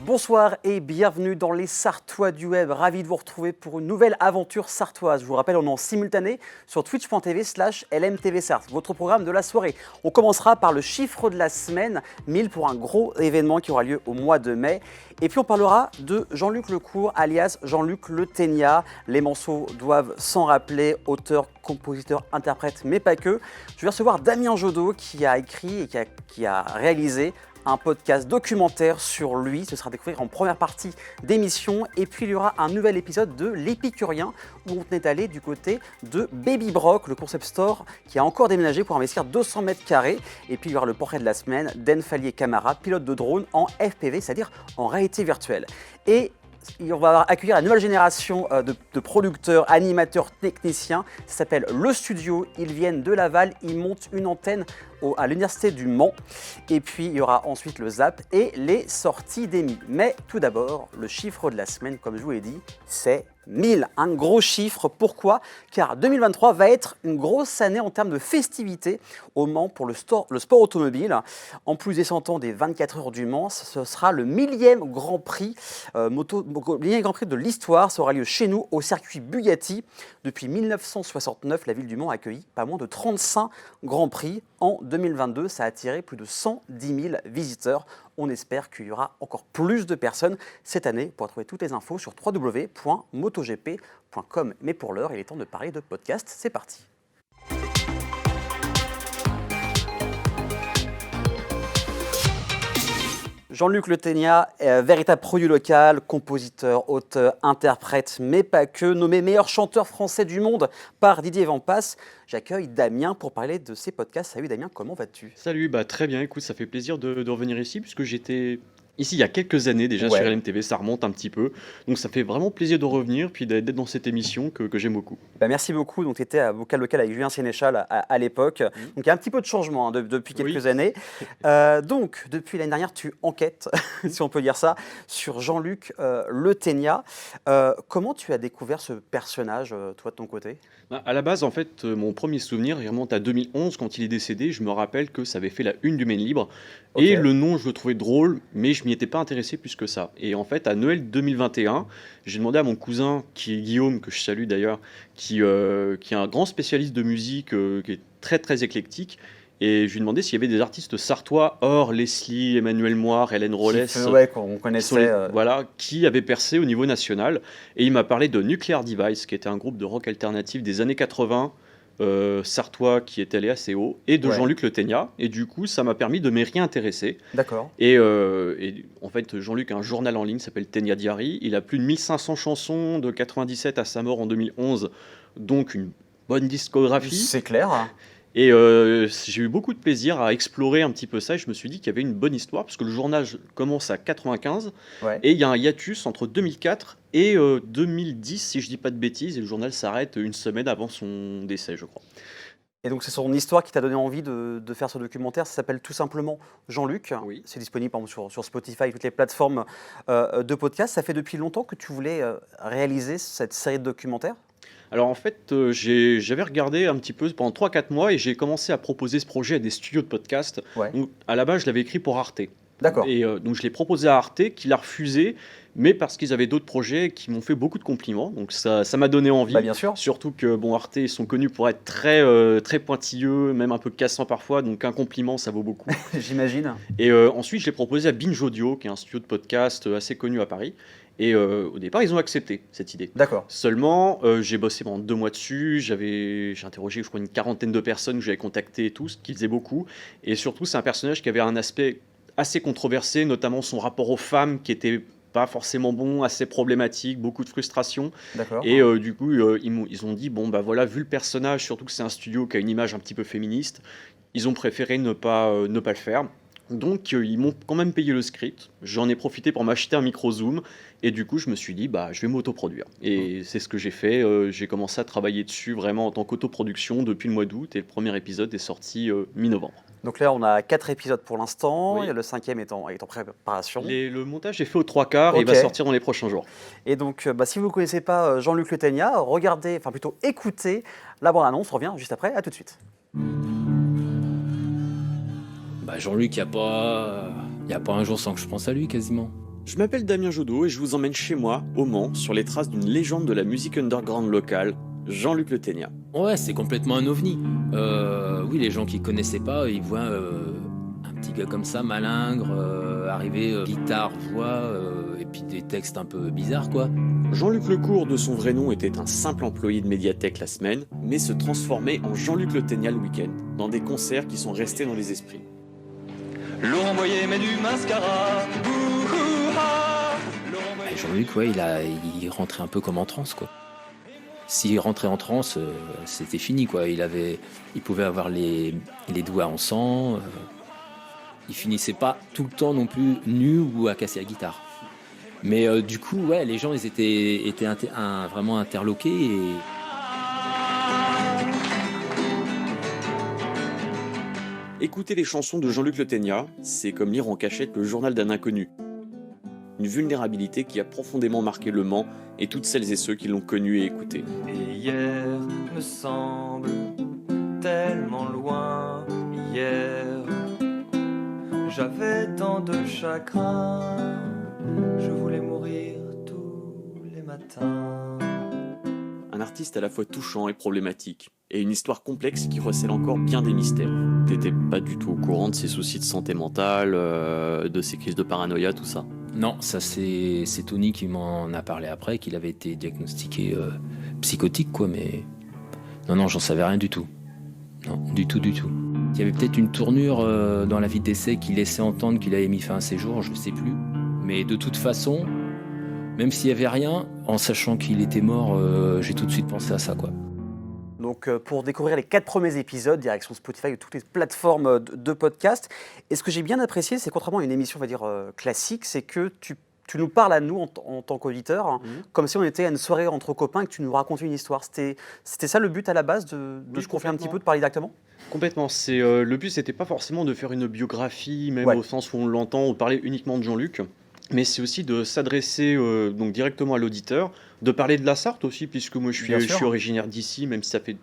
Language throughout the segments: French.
Bonsoir et bienvenue dans les Sartois du Web. Ravi de vous retrouver pour une nouvelle aventure sartoise. Je vous rappelle, on est en simultané sur twitch.tv/LMTVSart, votre programme de la soirée. On commencera par le chiffre de la semaine, 1000 pour un gros événement qui aura lieu au mois de mai. Et puis on parlera de Jean-Luc Lecourt, alias Jean-Luc Le Ténia. Les morceaux doivent s'en rappeler, auteur, compositeur, interprète, mais pas que. Je vais recevoir Damien Jodot qui a écrit et qui a réalisé un podcast documentaire sur lui. Ce sera à découvrir en première partie d'émission. Et puis il y aura un nouvel épisode de l'Épicurien où on est allé du côté de Baby Brock, le concept store qui a encore déménagé pour investir 200 mètres carrés. Et puis il y aura le portrait de la semaine d'En Falier Camara, pilote de drone en FPV, c'est-à-dire en réalité virtuelle. Et on va accueillir la nouvelle génération de producteurs, animateurs, techniciens. Ça s'appelle Le Studio. Ils viennent de Laval. Ils montent une antenne à l'Université du Mans. Et puis, il y aura ensuite le Zap et les sorties d'Emmy. Mais tout d'abord, le chiffre de la semaine, comme je vous l'ai dit, c'est 1000. Un gros chiffre. Pourquoi ? Car 2023 va être une grosse année en termes de festivités au Mans pour le sport automobile. En plus des 100 ans des 24 heures du Mans, ce sera le 1000e Grand Prix de l'histoire. Ça aura lieu chez nous au circuit Bugatti. Depuis 1969, la ville du Mans a accueilli pas moins de 35 Grands Prix. En 2022, ça a attiré plus de 110 000 visiteurs. On espère qu'il y aura encore plus de personnes cette année. Pour trouver toutes les infos sur www.motogp.com. Mais pour l'heure, il est temps de parler de podcast. C'est parti. Jean-Luc Le Ténia, véritable produit local, compositeur, auteur, interprète, mais pas que, nommé meilleur chanteur français du monde par Didier Vampas. J'accueille Damien pour parler de ses podcasts. Salut Damien, comment vas-tu ? Salut, très bien, écoute, ça fait plaisir de revenir ici puisque j'étais ici il y a quelques années déjà sur LMTV, ça remonte un petit peu. Donc ça fait vraiment plaisir de revenir puis d'être dans cette émission que j'aime beaucoup. Merci beaucoup. Donc tu étais à Vocal Local avec Julien Sénéchal à l'époque. Donc il y a un petit peu de changement depuis quelques années. Donc depuis l'année dernière, tu enquêtes, si on peut dire ça, sur Jean-Luc Le Ténia. Comment tu as découvert ce personnage, toi de ton côté ? À la base, en fait, mon premier souvenir il remonte à 2011 quand il est décédé. Je me rappelle que ça avait fait la une du Maine Libre. Et le nom, je le trouvais drôle, mais je m'y étais pas intéressé plus que ça. Et en fait, à Noël 2021, j'ai demandé à mon cousin, qui est Guillaume, que je salue d'ailleurs, qui est un grand spécialiste de musique, qui est très très éclectique. Et je lui ai demandé s'il y avait des artistes sartois, hors Leslie, Emmanuel Moire, Hélène Rollès, qu'on connaissait, qui avaient percé au niveau national. Et il m'a parlé de Nuclear Device, qui était un groupe de rock alternatif des années 80, sartois qui est allé assez haut, et de Jean-Luc Le Ténia. Et du coup, ça m'a permis de m'y réintéresser. D'accord. Et en fait, Jean-Luc a un journal en ligne qui s'appelle Ténia Diary. Il a plus de 1500 chansons de 97 à sa mort en 2011, donc une bonne discographie. C'est clair. Et j'ai eu beaucoup de plaisir à explorer un petit peu ça et je me suis dit qu'il y avait une bonne histoire parce que le journal commence à 95 et il y a un hiatus entre 2004 et 2010 si je dis pas de bêtises et le journal s'arrête une semaine avant son décès je crois. Et donc c'est son histoire qui t'a donné envie de faire ce documentaire. Ça s'appelle tout simplement Jean-Luc. Oui. C'est disponible par exemple, sur Spotify, toutes les plateformes de podcast. Ça fait depuis longtemps que tu voulais réaliser cette série de documentaires ? Alors en fait, j'avais regardé un petit peu pendant 3-4 mois et j'ai commencé à proposer ce projet à des studios de podcast. Donc, à la base, je l'avais écrit pour Arte. D'accord. Et donc je l'ai proposé à Arte, qui l'a refusé, mais parce qu'ils avaient d'autres projets qui m'ont fait beaucoup de compliments. Donc ça m'a donné envie. Bien sûr. Surtout que Arte, ils sont connus pour être très, très pointilleux, même un peu cassants parfois. Donc un compliment, ça vaut beaucoup. J'imagine. Et ensuite, je l'ai proposé à Binge Audio, qui est un studio de podcast assez connu à Paris. Et au départ, ils ont accepté cette idée. D'accord. Seulement, j'ai bossé pendant 2 mois dessus. J'ai interrogé, je crois, une 40aine de personnes que j'avais contactées et tout, ce qui faisait beaucoup. Et surtout, c'est un personnage qui avait un aspect assez controversé, notamment son rapport aux femmes, qui était pas forcément bon, assez problématique, beaucoup de frustration. D'accord. Et du coup, ils ont dit, bon, vu le personnage, surtout que c'est un studio qui a une image un petit peu féministe, ils ont préféré ne pas le faire. Donc ils m'ont quand même payé le script, j'en ai profité pour m'acheter un micro Zoom et du coup je me suis dit je vais m'autoproduire et c'est ce que j'ai fait, j'ai commencé à travailler dessus vraiment en tant qu'autoproduction depuis le mois d'août et le premier épisode est sorti mi-novembre. Donc là on a 4 épisodes pour l'instant, le 5e est en préparation. Le montage est fait aux 3/4 et il va sortir dans les prochains jours. Et donc si vous ne connaissez pas Jean-Luc Le Ténia, écoutez la bande-annonce, on revient juste après, à tout de suite. Jean-Luc, y a pas un jour sans que je pense à lui quasiment. Je m'appelle Damien Jodot et je vous emmène chez moi, au Mans, sur les traces d'une légende de la musique underground locale, Jean-Luc Le Ténia. Ouais, c'est complètement un ovni. Oui, les gens qui connaissaient pas, ils voient un petit gars comme ça, malingre, arriver, guitare, voix, et puis des textes un peu bizarres, quoi. Jean-Luc Lecourt, de son vrai nom, était un simple employé de médiathèque la semaine, mais se transformait en Jean-Luc Le Ténia le week-end, dans des concerts qui sont restés dans les esprits. Laurent Boyer met du mascara. Et Jean-Luc, ouais, il rentrait un peu comme en transe, quoi. S'il rentrait en transe, c'était fini, quoi. Il pouvait avoir les doigts en sang. Il finissait pas tout le temps non plus nu ou à casser la guitare. Mais du coup, ouais, les gens, ils étaient vraiment interloqués. Et... Écouter les chansons de Jean-Luc Le Ténia, c'est comme lire en cachette le journal d'un inconnu. Une vulnérabilité qui a profondément marqué Le Mans et toutes celles et ceux qui l'ont connu et écouté. Et hier me semble tellement loin. Hier, j'avais tant de chagrin. Je voulais mourir tous les matins. Un artiste à la fois touchant et problématique, et une histoire complexe qui recèle encore bien des mystères. T'étais pas du tout au courant de ses soucis de santé mentale, de ses crises de paranoïa, tout ça? Non, ça c'est Tony qui m'en a parlé après, qu'il avait été diagnostiqué psychotique, quoi, mais... Non, j'en savais rien du tout. Non, du tout. Il y avait peut-être une tournure dans la vie d'essai qui laissait entendre qu'il avait mis fin à ses jours, je sais plus. Mais de toute façon, même s'il y avait rien, en sachant qu'il était mort, j'ai tout de suite pensé à ça, quoi. Donc pour découvrir les 4 premiers épisodes, direction Spotify et toutes les plateformes de podcast. Et ce que j'ai bien apprécié, c'est contrairement à une émission, on va dire, classique, c'est que tu nous parles à nous en tant qu'auditeurs, hein, comme si on était à une soirée entre copains et que tu nous racontais une histoire. C'était ça le but à la base, de se confier un petit peu, de parler directement? Complètement. Le but, c'était pas forcément de faire une biographie, même au sens où on l'entend, ou parler uniquement de Jean-Luc, mais c'est aussi de s'adresser donc directement à l'auditeur, de parler de la Sarthe aussi, puisque moi je suis originaire d'ici, même si ça fait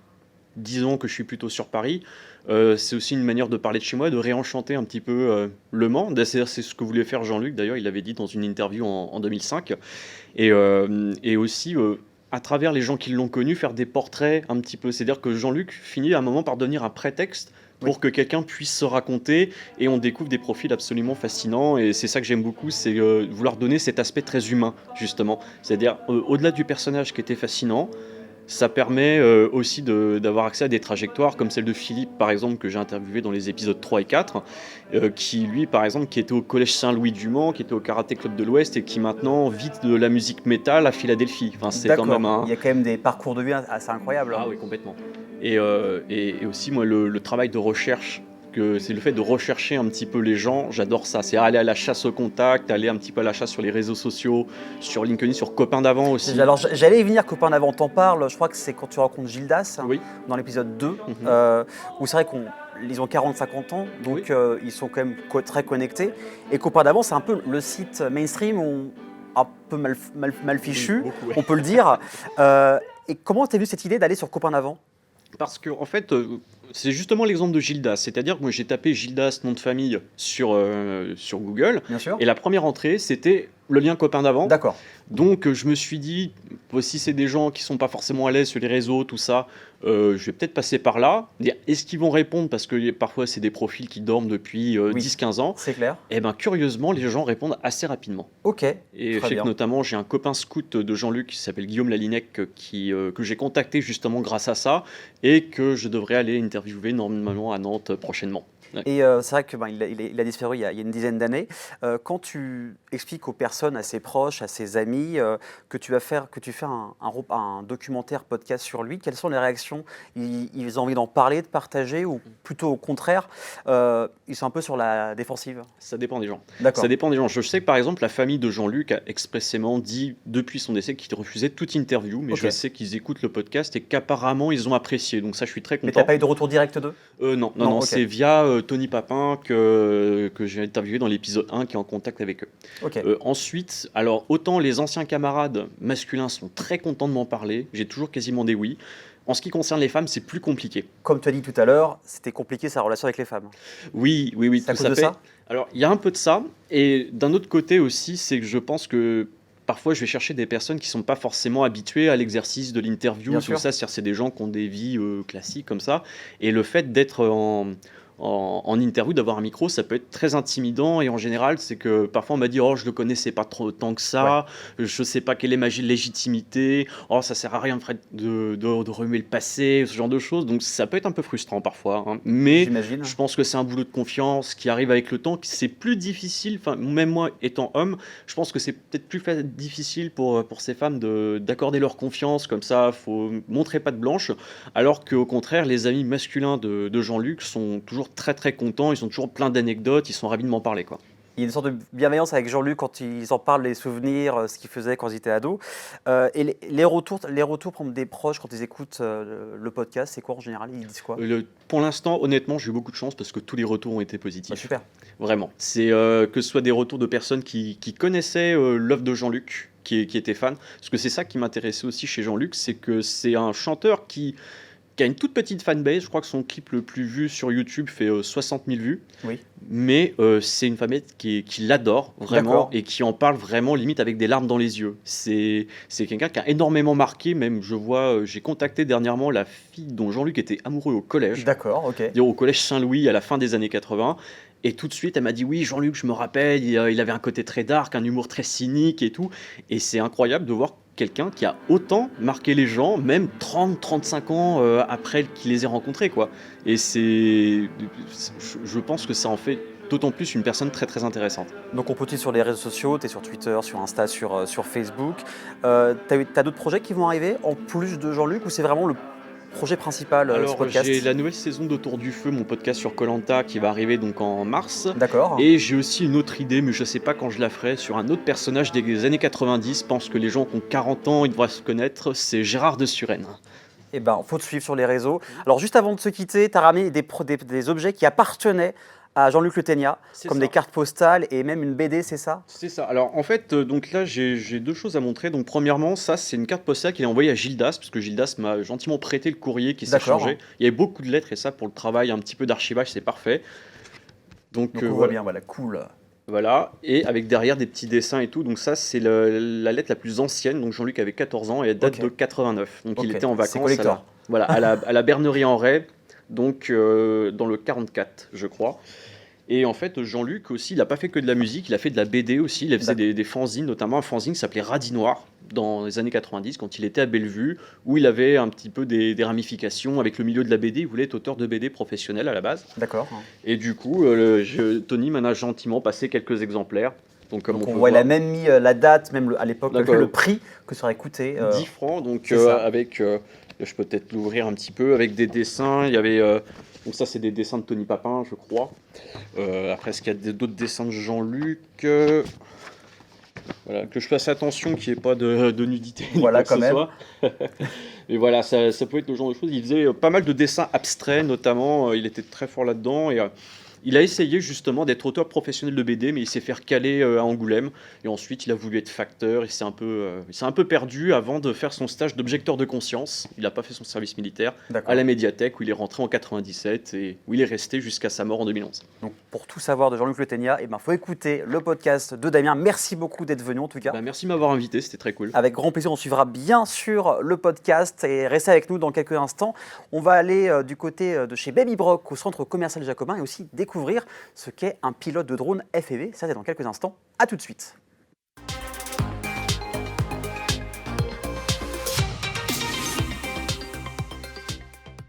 10 ans que je suis plutôt sur Paris. C'est aussi une manière de parler de chez moi, de réenchanter un petit peu Le Mans. C'est ce que voulait faire Jean-Luc, d'ailleurs, il l'avait dit dans une interview en 2005. Et aussi, à travers les gens qui l'ont connu, faire des portraits un petit peu. C'est-à-dire que Jean-Luc finit à un moment par devenir un prétexte pour que quelqu'un puisse se raconter, et on découvre des profils absolument fascinants, et c'est ça que j'aime beaucoup, c'est vouloir donner cet aspect très humain, justement. C'est-à-dire, au-delà du personnage qui était fascinant, ça permet aussi d'avoir accès à des trajectoires comme celle de Philippe, par exemple, que j'ai interviewé dans les épisodes 3 et 4, qui, lui, par exemple, qui était au Collège Saint-Louis du Mans, qui était au Karaté Club de l'Ouest, et qui maintenant vit de la musique métal à Philadelphie. Enfin, c'est quand même Il y a quand même des parcours de vie assez incroyables. Ah oui, complètement. Et aussi, moi, le travail de recherche, c'est le fait de rechercher un petit peu les gens, j'adore ça. C'est aller à la chasse au contact, aller un petit peu à la chasse sur les réseaux sociaux, sur LinkedIn, sur Copains d'avant aussi. Alors j'allais y venir, Copains d'avant, t'en parles, je crois que c'est quand tu rencontres Gildas, dans l'épisode 2, où c'est vrai qu'ils ont 40-50 ans, donc ils sont quand même très connectés. Et Copains d'avant, c'est un peu le site mainstream, un peu mal fichu, on peut le dire. Et comment t'as vu cette idée d'aller sur Copains d'avant? Parce que, en fait, c'est justement l'exemple de Gildas. C'est-à-dire que moi, j'ai tapé Gildas, nom de famille, sur Google. Bien sûr. Et la première entrée, c'était le lien Copains d'avant. D'accord. Donc, je me suis dit, si c'est des gens qui ne sont pas forcément à l'aise sur les réseaux, tout ça, je vais peut-être passer par là. Est-ce qu'ils vont répondre? Parce que parfois, c'est des profils qui dorment depuis 10-15 ans. C'est clair. Et bien, curieusement, les gens répondent assez rapidement. Ok. Et fait que notamment, j'ai un copain scout de Jean-Luc qui s'appelle Guillaume Lalinec, que j'ai contacté justement grâce à ça, et que je devrais aller interviewer normalement à Nantes prochainement. Et c'est vrai qu'il a disparu il y a une dizaine d'années. Quand tu expliques aux personnes, à ses proches, à ses amis, que tu fais un documentaire podcast sur lui, quelles sont les réactions? Ils ont envie d'en parler, de partager, ou plutôt au contraire, ils sont un peu sur la défensive? Ça dépend des gens. D'accord. Ça dépend des gens. Je sais que par exemple, la famille de Jean-Luc a expressément dit depuis son décès qu'il refusait toute interview, mais je sais qu'ils écoutent le podcast et qu'apparemment ils ont apprécié. Donc ça, je suis très content. Mais tu n'as pas eu de retour direct d'eux? Non, okay. C'est via Tony Papin que j'ai interviewé dans l'épisode 1 qui est en contact avec eux. Okay. Ensuite, alors autant les anciens camarades masculins sont très contents de m'en parler, j'ai toujours quasiment des oui. En ce qui concerne les femmes, c'est plus compliqué. Comme tu as dit tout à l'heure, c'était compliqué sa relation avec les femmes. Oui, C'est à tout cause à de fait. ça? Alors, il y a un peu de ça. Et d'un autre côté aussi, c'est que je pense que parfois, je vais chercher des personnes qui ne sont pas forcément habituées à l'exercice de l'interview. Bien Tout sûr. ça, c'est des gens qui ont des vies classiques comme ça. Et le fait d'être en interview, d'avoir un micro, ça peut être très intimidant. Et en général, c'est que parfois, on m'a dit: oh, je le connaissais pas trop tant que ça. Je sais pas quelle est ma légitimité. Oh, ça sert à rien de remuer le passé, ce genre de choses. Donc, ça peut être un peu frustrant parfois, hein. Mais J'imagine. je pense que c'est un boulot de confiance qui arrive avec le temps. C'est plus difficile, enfin, même moi étant homme, je pense que c'est peut-être plus difficile pour ces femmes d'accorder leur confiance. Comme ça, faut montrer patte blanche. Alors qu'au contraire, les amis masculins de Jean-Luc sont toujours très très contents. Ils sont toujours plein d'anecdotes. Ils sont ravis de m'en parler, quoi. Il y a une sorte de bienveillance avec Jean-Luc quand ils en parlent, les souvenirs, ce qu'ils faisaient quand ils étaient ados. Et les retours par exemple, des proches quand ils écoutent le podcast, c'est quoi en général? Ils disent quoi? Pour l'instant, honnêtement, j'ai eu beaucoup de chance parce que tous les retours ont été Bah, positifs. super. Vraiment. C'est que ce soit des retours de personnes qui connaissaient l'œuvre de Jean-Luc, qui étaient fans. Parce que c'est ça qui m'intéressait aussi chez Jean-Luc, c'est que c'est un chanteur qui a une toute petite fanbase. Je crois que son clip le plus vu sur YouTube fait 60 000 vues. Oui. Mais c'est une fanbase qui l'adore vraiment D'accord. et qui en parle vraiment limite avec des larmes dans les yeux. C'est quelqu'un qui a énormément marqué. Même j'ai contacté dernièrement la fille dont Jean-Luc était amoureux au collège. D'accord, ok. C'est-à-dire au collège Saint-Louis à la fin des années 80. Et tout de suite, elle m'a dit: oui, Jean-Luc, je me rappelle, il avait un côté très dark, un humour très cynique et tout. Et c'est incroyable de voir quelqu'un qui a autant marqué les gens, même 30-35 ans après qu'il les ait rencontrés, quoi. Et je pense que ça en fait d'autant plus une personne très très intéressante. Donc on peut te suivre sur les réseaux sociaux, tu es sur Twitter, sur Insta, sur Facebook. T'as d'autres projets qui vont arriver en plus de Jean-Luc ou c'est vraiment le projet principal, ce Alors, podcast? j'ai la nouvelle saison d'Autour du Feu, mon podcast sur koh qui va arriver donc en mars. D'accord. Et j'ai aussi une autre idée, mais je sais pas quand je la ferai, sur un autre personnage des années 90. Je pense que les gens qui ont 40 ans, ils devraient se connaître. C'est Gérard de Suresnes. Eh ben, faut te suivre sur les réseaux. Alors juste avant de se quitter, tu as ramené des objets qui appartenaient à Jean-Luc Le Ténia, C'est comme ça. des cartes postales et même une BD, c'est ça? C'est ça. Alors en fait, donc là j'ai deux choses à montrer. Donc premièrement, ça c'est une carte postale qu'il a envoyée à Gildas, parce que Gildas m'a gentiment prêté le courrier qui s'est D'accord. changé. Il y avait beaucoup de lettres et ça pour le travail, un petit peu d'archivage, c'est parfait. Donc, Donc on voit voilà. bien, voilà, cool. Voilà, et avec derrière des petits dessins et tout. Donc ça c'est la lettre la plus ancienne. Donc Jean-Luc avait 14 ans et elle date Ok. de 89. Donc il Ok. était en C'est vacances collector. voilà, à la Bernerie en Ray, donc dans le 44 je crois. Et en fait, Jean-Luc aussi, il n'a pas fait que de la musique, il a fait de la BD aussi. Il faisait des fanzines, notamment un fanzine qui s'appelait Radis Noir dans les années 90, quand il était à Bellevue, où il avait un petit peu des ramifications avec le milieu de la BD. Il voulait être auteur de BD professionnel à la base. D'accord. Et du coup, Tony m'en a gentiment passé quelques exemplaires. Donc, comme Donc on on peut voit, il voir, a même mis la date, même à l'époque, D'accord. le prix que ça aurait coûté. 10 francs, donc c'est ça. avec, je peux peut-être l'ouvrir un petit peu, avec des dessins. Il y avait, donc ça c'est des dessins de Tony Papin, je crois. Après, est-ce qu'il y a d'autres dessins de Jean-Luc voilà, que je fasse attention qu'il n'y ait pas de nudité. ni Voilà, quoi que quand ce même. soit. Et voilà, ça peut être le genre de choses. Il faisait pas mal de dessins abstraits, notamment. Il était très fort là-dedans. Et il a essayé justement d'être auteur professionnel de BD, mais il s'est fait recaler à Angoulême. Et ensuite, il a voulu être facteur. Il s'est un peu perdu avant de faire son stage d'objecteur de conscience. Il n'a pas fait son service militaire D'accord. à la médiathèque, où il est rentré en 97 et où il est resté jusqu'à sa mort en 2011. Donc pour tout savoir de Jean-Luc Le Ténia, eh ben, faut écouter le podcast de Damien. Merci beaucoup d'être venu en tout cas. Bah, merci de m'avoir invité, c'était très cool. Avec grand plaisir, on suivra bien sûr le podcast et restez avec nous dans quelques instants. On va aller du côté de chez Baby Brock au centre commercial Jacobin et aussi découvrir ce qu'est un pilote de drone FPV. Ça, c'est dans quelques instants. À tout de suite.